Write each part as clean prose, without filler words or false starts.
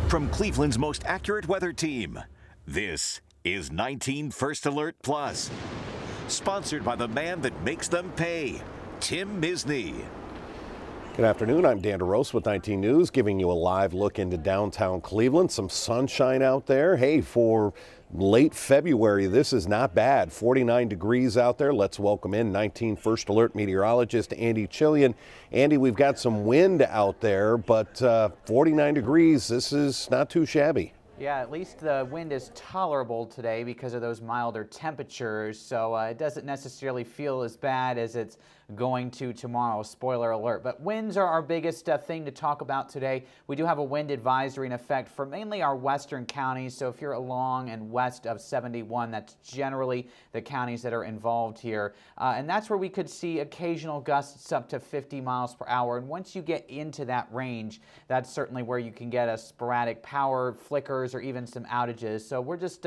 From Cleveland's most accurate weather team, this is 19 First Alert Plus. Sponsored by the man that makes them pay, Tim Misney. Good afternoon, I'm Dan DeRose with 19 News, giving you a live look into downtown Cleveland. Some sunshine out there. Hey, for late February, this is not bad. 49 degrees out there. Let's welcome in 19 First Alert meteorologist Andy Chilian. Andy, we've got some wind out there, but 49 degrees, this is not too shabby. Yeah, at least the wind is tolerable today because of those milder temperatures, so it doesn't necessarily feel as bad as it's going to tomorrow, spoiler alert. But winds are our biggest thing to talk about today. We do have a wind advisory in effect for mainly our western counties, so if you're along and west of 71, that's generally the counties that are involved here. And that's where we could see occasional gusts up to 50 miles per hour. And once you get into that range, that's certainly where you can get a sporadic power flickers or even some outages. So we're just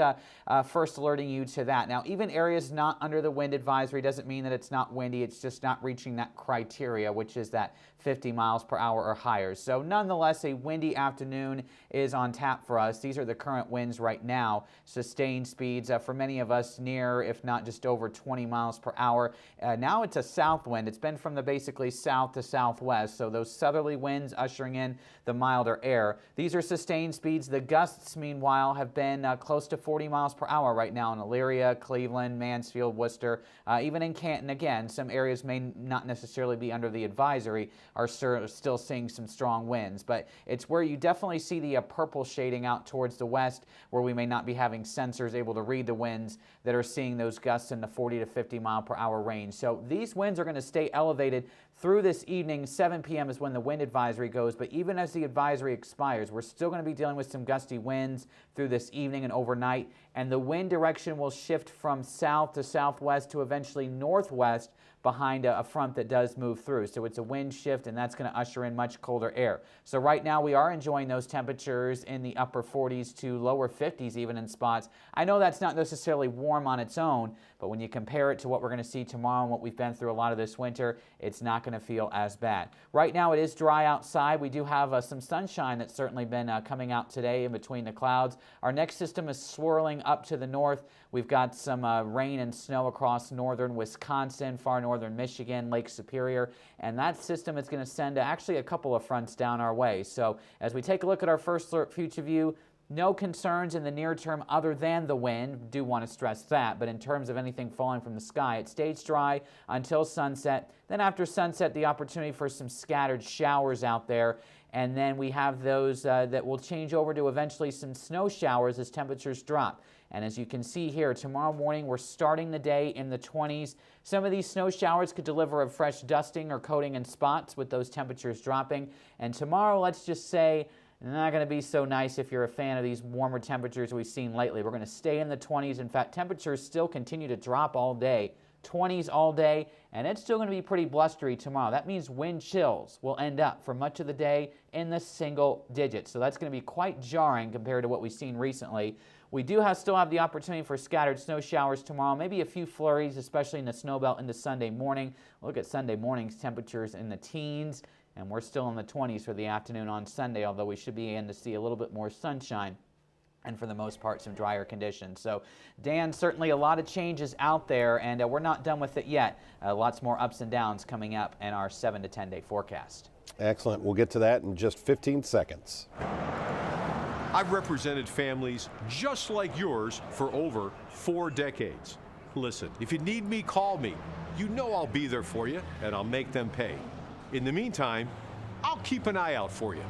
first alerting you to that. Now, even areas not under the wind advisory doesn't mean that it's not windy. It's just not reaching that criteria, which is that 50 miles per hour or higher. So nonetheless, a windy afternoon is on tap for us. These are the current winds right now. Sustained speeds for many of us near, if not just over 20 miles per hour. Now it's a south wind. It's been from the basically south to southwest. So those southerly winds ushering in the milder air. These are sustained speeds. The gusts, meanwhile, have been close to 40 miles per hour right now in Elyria, Cleveland, Mansfield, Worcester, even in Canton. Again, some areas may not necessarily be under the advisory, are still seeing some strong winds, but it's where you definitely see the purple shading out towards the west, where we may not be having sensors able to read the winds that are seeing those gusts in the 40 to 50 mile per hour range. So these winds are going to stay elevated through this evening. 7 p.m. is when the wind advisory goes, but even as the advisory expires, we're still going to be dealing with some gusty winds through this evening and overnight, and the wind direction will shift from south to southwest to eventually northwest behind a front that does move through. So it's a wind shift, and that's going to usher in much colder air. So right now we are enjoying those temperatures in the upper 40s to lower 50s even in spots. I know that's not necessarily warm on its own, but when you compare it to what we're going to see tomorrow and what we've been through a lot of this winter, it's not going to feel as bad. Right now it is dry outside. We do have some sunshine that's certainly been coming out today in between the clouds. Our next system is swirling up to the north. We've got some rain and snow across northern Wisconsin, far northern Michigan, Lake Superior, and that system is going to send actually a couple of fronts down our way. So as we take a look at our first alert future view, no concerns in the near term other than the wind. Do want to stress that, but in terms of anything falling from the sky, it stays dry until sunset. Then after sunset, the opportunity for some scattered showers out there. And then we have those that will change over to eventually some snow showers as temperatures drop. And as you can see here, tomorrow morning we're starting the day in the 20s. Some of these snow showers could deliver a fresh dusting or coating in spots with those temperatures dropping. And tomorrow, let's just say, not going to be so nice if you're a fan of these warmer temperatures we've seen lately. We're going to stay in the 20s. In fact, temperatures still continue to drop all day. 20s all day, and it's still going to be pretty blustery tomorrow. That means wind chills will end up for much of the day in the single digits. So that's going to be quite jarring compared to what we've seen recently. We do still have the opportunity for scattered snow showers tomorrow, maybe a few flurries, especially in the snow belt into Sunday morning. Look at Sunday morning's temperatures in the teens, and we're still in the 20s for the afternoon on Sunday, although we should begin to see a little bit more sunshine and for the most part some drier conditions. So Dan, certainly a lot of changes out there, and we're not done with it yet. Lots more ups and downs coming up in our 7 to 10 day forecast. Excellent. We'll get to that in just 15 seconds. I've represented families just like yours for over 4 decades. Listen, if you need me, call me. You know I'll be there for you, and I'll make them pay. In the meantime, I'll keep an eye out for you.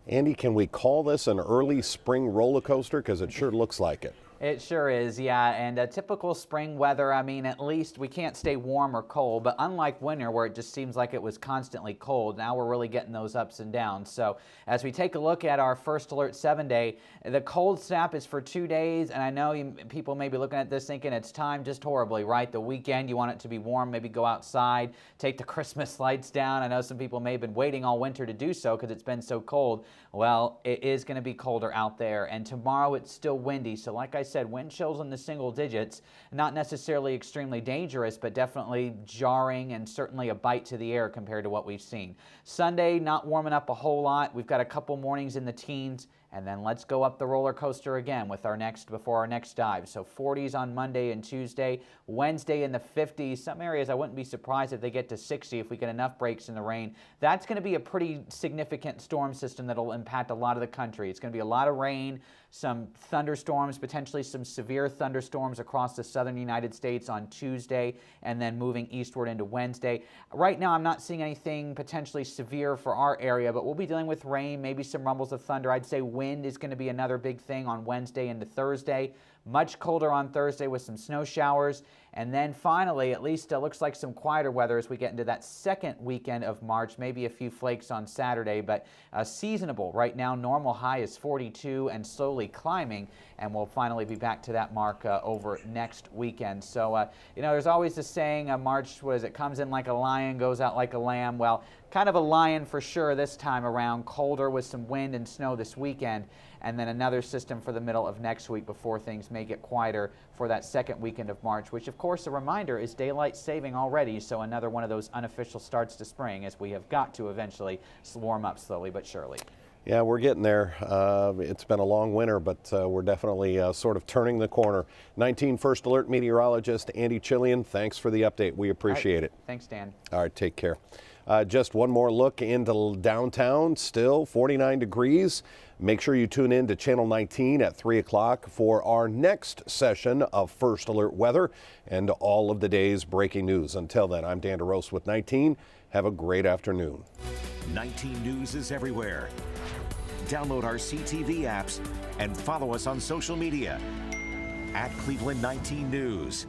Andy, can we call this an early spring roller coaster? Because it sure looks like it. It sure is, yeah, and typical spring weather. I mean, at least we can't stay warm or cold, but unlike winter where it just seems like it was constantly cold, now we're really getting those ups and downs. So as we take a look at our first alert 7 day, the cold snap is for 2 days, and I know people may be looking at this thinking it's timed just horribly, right? The weekend, you want it to be warm, maybe go outside, take the Christmas lights down. I know some people may have been waiting all winter to do so because it's been so cold. Well, it is going to be colder out there, and tomorrow it's still windy, so like I said, wind chills in the single digits, not necessarily extremely dangerous, but definitely jarring and certainly a bite to the air compared to what we've seen. Sunday, not warming up a whole lot. We've got a couple mornings in the teens. And then let's go up the roller coaster again with before our next dive. So 40s on Monday and Tuesday, Wednesday in the 50s. Some areas I wouldn't be surprised if they get to 60 if we get enough breaks in the rain. That's going to be a pretty significant storm system that'll impact a lot of the country. It's going to be a lot of rain, some thunderstorms, potentially some severe thunderstorms across the southern United States on Tuesday and then moving eastward into Wednesday. Right now I'm not seeing anything potentially severe for our area, but we'll be dealing with rain, maybe some rumbles of thunder. I'd say wind is going to be another big thing on Wednesday into Thursday. Much colder on Thursday with some snow showers. And then finally, at least it looks like some quieter weather as we get into that second weekend of March, maybe a few flakes on Saturday, but seasonable. Right now, normal high is 42 and slowly climbing, and we'll finally be back to that mark over next weekend. So, you know, there's always the saying, March, comes in like a lion, goes out like a lamb. Well, kind of a lion for sure this time around, colder with some wind and snow this weekend, and then another system for the middle of next week before things may get quieter for that second weekend of March, which of course a reminder is daylight saving already, so another one of those unofficial starts to spring as we have got to eventually warm up slowly but surely. Yeah, we're getting there. It's been a long winter, but we're definitely sort of turning the corner. 19 First Alert meteorologist Andy Chilian, thanks for the update. We appreciate it. Thanks, Dan. All right, take care. Just one more look into downtown, still 49 degrees. Make sure you tune in to Channel 19 at 3 o'clock for our next session of First Alert weather and all of the day's breaking news. Until then, I'm Dan DeRose with 19. Have a great afternoon. 19 News is everywhere. Download our CTV apps and follow us on social media at Cleveland 19 News.